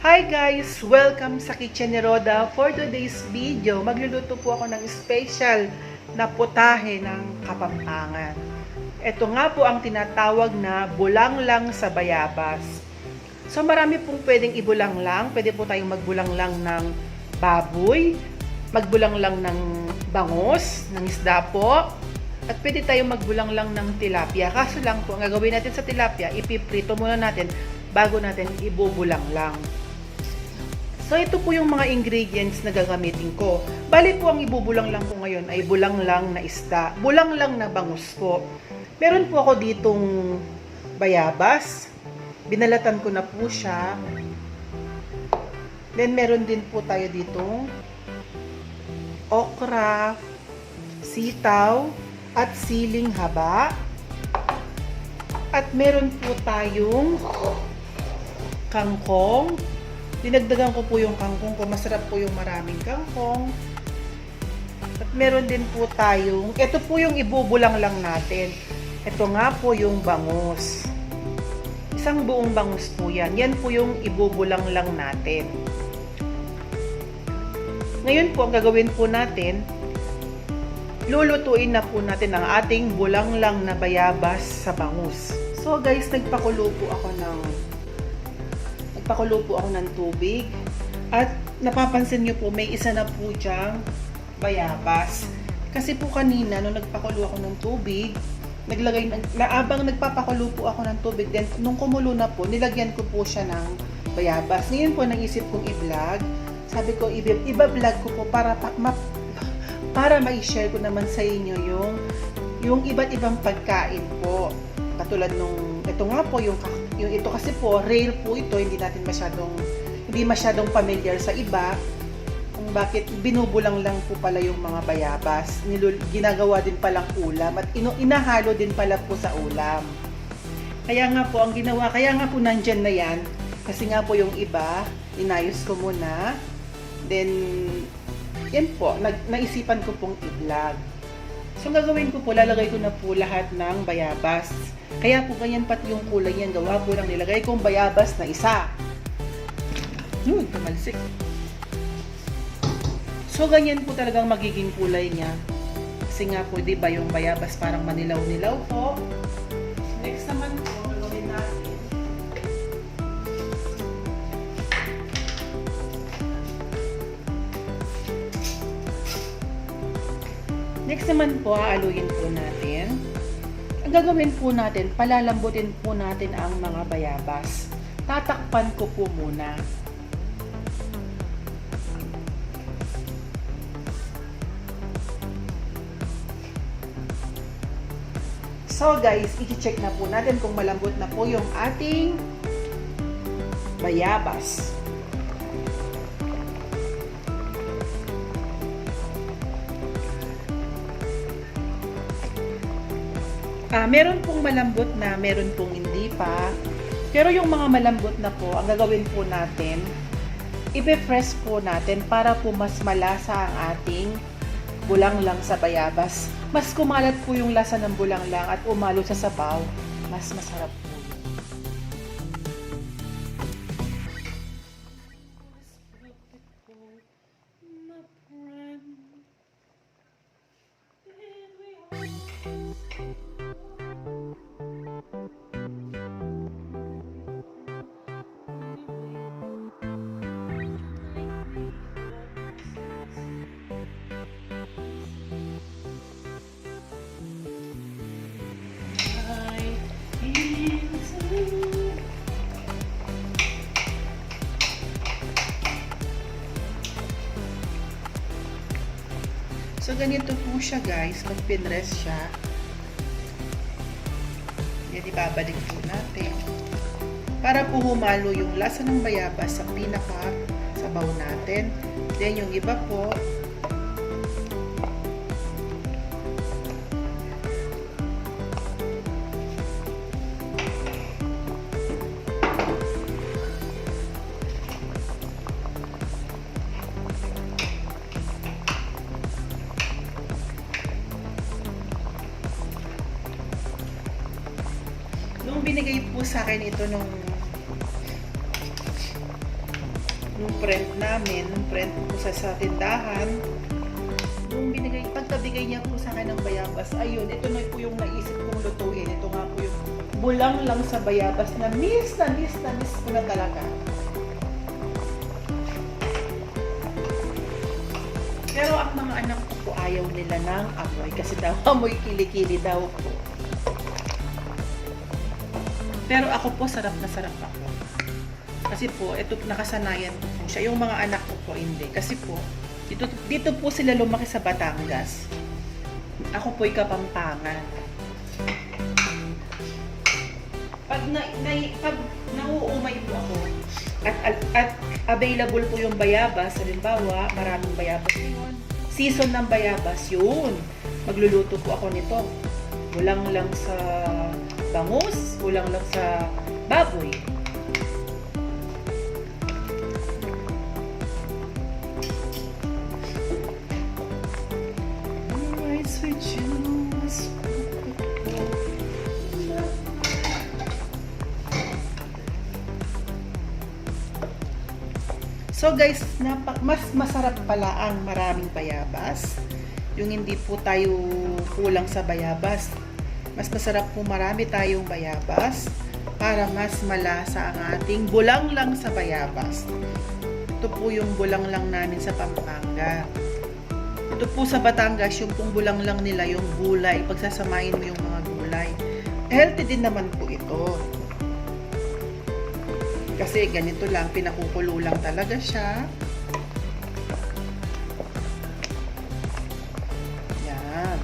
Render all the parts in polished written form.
Hi guys! Welcome sa kitchen ni Rhoda. For today's video, magluluto po ako ng special na putahe ng Kapampangan. Ito nga po ang tinatawag na bulanglang sa Bayabas. So marami pong pwedeng ibulanglang. Pwede po tayong magbulanglang ng baboy, magbulanglang ng bangus, ng isda po, at pwede tayong magbulanglang ng tilapia. Kaso lang po, ang gagawin natin sa tilapia, ipiprito muna natin bago natin ibubulanglang. So, ito po yung mga ingredients na gagamitin ko. Bali po, ang ibubulanglang ko ngayon ay bulanglang na isda. Bulanglang na bangus po. Meron po ako ditong bayabas. Binalatan ko na po siya. Then, meron din po tayo ditong okra, sitaw, at siling haba. At meron po tayong kangkong. Dinagdagan ko po yung kangkong ko. Masarap po yung maraming kangkong. At meron din po tayong, ito po yung ibubulang lang natin. Ito nga po yung bangus. Isang buong bangus po yan. Yan po yung ibubulang lang natin. Ngayon po, ang gagawin po natin, lulutuin na po natin ang ating bulanglang na bayabas sa bangus. So guys, nagpakulo po ako ng tubig at napapansin nyo po may isa na po dyang bayabas. Kasi po kanina nung nagpakulo ako ng tubig, habang nagpapakulo po ako ng tubig, then nung kumulo na po, nilagyan ko po siya ng bayabas. Ngayon po naisip kong i-vlog. Sabi ko, iba-vlog ko po para ma-share ko naman sa inyo yung iba't ibang pagkain po. Katulad nung, ito nga po, yung ito kasi po, rare po ito, hindi masyadong familiar sa iba kung bakit binubulang lang po pala yung mga bayabas. Ginagawa din palang ulam at inahalo din pala po sa ulam. Kaya nga po nandyan na yan, kasi nga po yung iba, inayos ko muna. Then, yan po, naisipan ko pong i-vlog. So, ang gagawin ko po, lalagay ko na po lahat ng bayabas. Kaya po ganyan pati yung kulay niyan. Gawa po lang nilagay kong bayabas na isa. Tumalsik. So, ganyan po talagang magiging kulay niya. Kasi nga po, di ba yung bayabas parang manilaw-nilaw po. Next naman po, gagawin natin. Next naman po, aaluin po natin. Ang gagawin po natin, palalambutin po natin ang mga bayabas. Tatakpan ko po muna. So guys, i-check na po natin kung malambot na po yung ating bayabas. Meron pong malambot na, meron pong hindi pa. Pero yung mga malambot na po, ang gagawin po natin, ibe-press po natin para po mas malasa ang ating bulanglang sa bayabas. Mas kumalat po yung lasa ng bulanglang at umalo sa sabaw. Mas masarap po. So, ganito po siya guys, pag pinrest siya. Yan, ibabalik po natin. Para po humalo yung lasa ng bayabas sa pinaka-sabaw natin. Then, yung iba po, binigay po sa akin ito nung Yung friend namin, yung friend ko sa tindahan, yung pagkabigay niya po sa akin ng bayabas, ayun, ito na po yung naisip kong lutuin. Ito nga po yung bulanglang sa bayabas na miss ko na talaga. Pero ang mga anak ko po ayaw nila ng amoy kasi daw amoy kilikili daw po. Pero ako po sarap na sarap ako. Kasi po, ito nakasanayan ko po siya. Yung mga anak ko po hindi. Kasi po, dito po sila lumaki sa Batangas. Ako po'y Kapampangan. Pag nauumay po ako, at available po yung bayabas, halimbawa, maraming bayabas yun. Season ng bayabas, yun. Magluluto po ako nito. Bulanglang sa bangus, bulanglang sa baboy. So guys, mas masarap pala ang maraming bayabas. Yung hindi po tayo kulang sa bayabas. Mas masarap po marami tayong bayabas para mas malasa ang ating bulanglang sa bayabas. Ito po yung bulanglang namin sa Pampanga. Ito po sa Batangas, yung pong bulanglang nila, yung gulay. Pagsasamahin mo yung mga gulay. Healthy din naman po ito. Kasi ganito lang, pinakukulo lang talaga siya. Yan.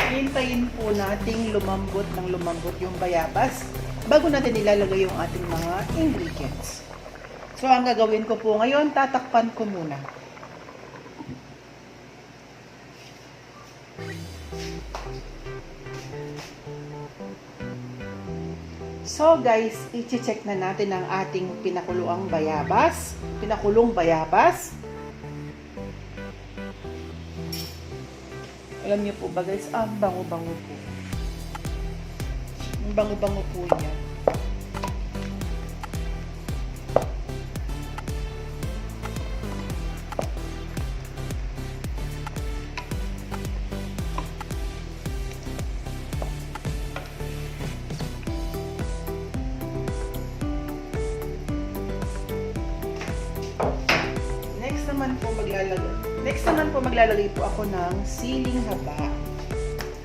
Hintayin po nating lumambot ng lumambot yung bayabas bago natin ilalagay yung ating mga ingredients. So, ang gagawin ko po ngayon, tatakpan ko muna. So guys, i-check na natin ang ating pinakulong bayabas. Alam niyo po ba guys, ang bango-bango po. Ang bango-bango po niya. Next naman po maglalagay po ako ng siling haba.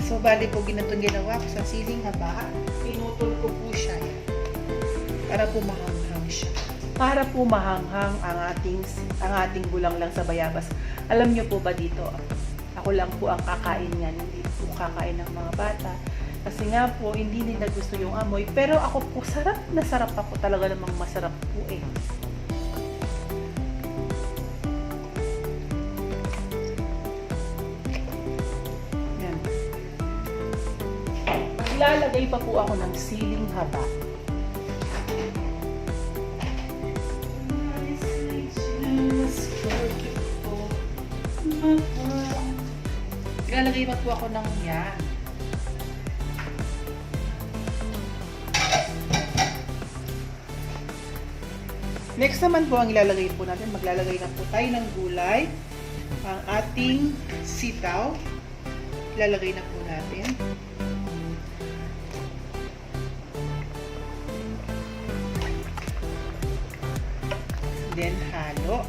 So bali po ginatong ginawa ko sa siling haba, pinutol ko po siya para po mahanghang siya. Para po mahanghang ang ating bulanglang sa bayabas. Alam niyo po ba dito, ako lang po ang kakain niyan, hindi po kakain ng mga bata. Kasi nga po, hindi nila gusto yung amoy. Pero ako po, sarap na sarap ako. Talaga namang masarap po eh. Lalagay pa po ako ng siling haba. Lalagay pa po ako ng yan. Next naman po ang ilalagay po natin, maglalagay na po tayo ng gulay. Ang ating sitaw. Ilalagay na po natin. Then, halo.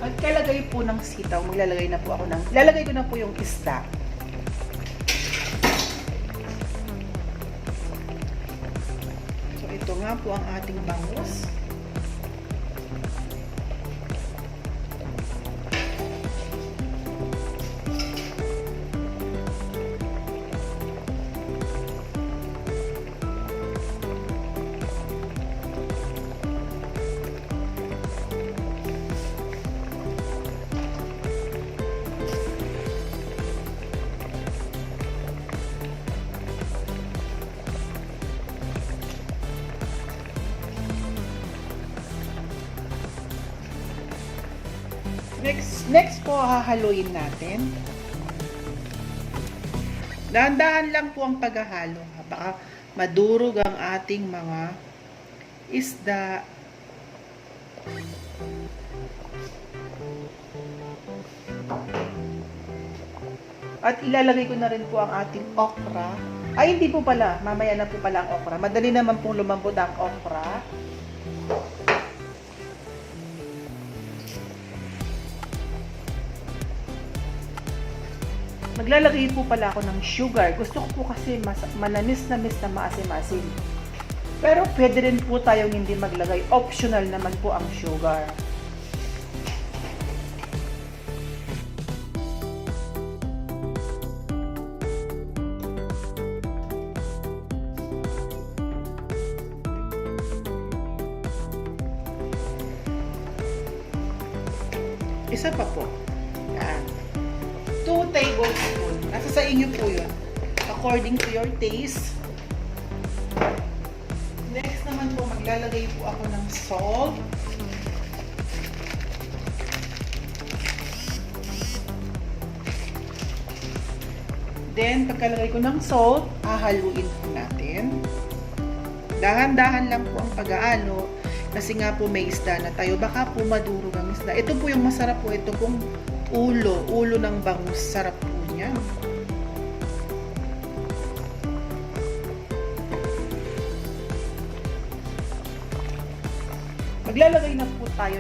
Pagkalagay po ng sitaw, maglalagay na po ako ng, lalagay ko na po yung isda. Ito nga po ang ating bangus. Next po, hahaluin natin. Dahan-dahan lang po ang paghahalo. Baka madurog ang ating mga isda. At ilalagay ko na rin po ang ating okra. Ay, hindi po pala. Mamaya na po pala ang okra. Madali naman pong lumambot ang okra. Maglalagay po pala ako ng sugar. Gusto ko po kasi manamis-namis na maasim-asim. Pero pwede rin po tayong hindi maglagay. Optional naman po ang sugar. Isa pa po. Yan. 2 tablespoons. Nasa sa inyo po yun. According to your taste. Next naman po, maglalagay po ako ng salt. Then, pagkalagay ko ng salt, hahaluin po natin. Dahan-dahan lang po ang pag-aalo. Kasi nga po may isda na tayo. Baka po madurog ang isda. Ito po yung masarap po. Ito pong ulo ng bangus. Sarap po niya. Maglalagay na po tayo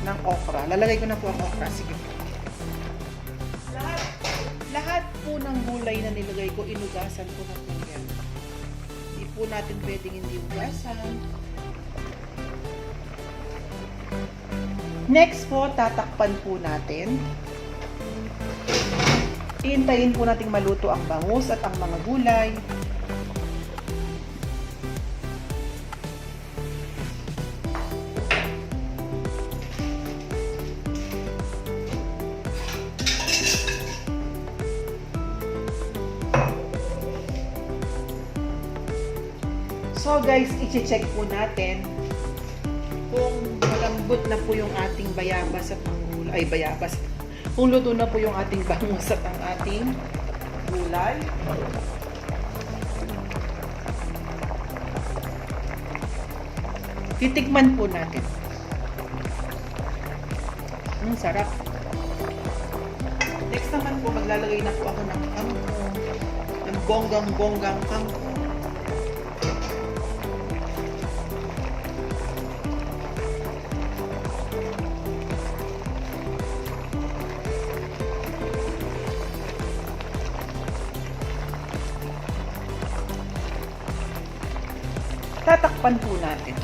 ng okra. Lalagay ko na po ang okra. Sige po. Lahat po ng gulay na nilagay ko, inugasan ko na po yan. Hindi po natin pwedeng hindi ugasan. Next po, tatakpan po natin. Iintayin po natin maluto ang bangus at ang mga gulay. So guys, i-check po natin kung malambot na po yung ating bayabas at ang gulay. Ay, bayabas. Kung luto na po yung ating bangus at ang ating gulay. Titikman po natin. Ang sarap. Next naman po, maglalagay na po ako ng kangkong. Ng bonggang-bonggang kangkong. Tatakpan po natin.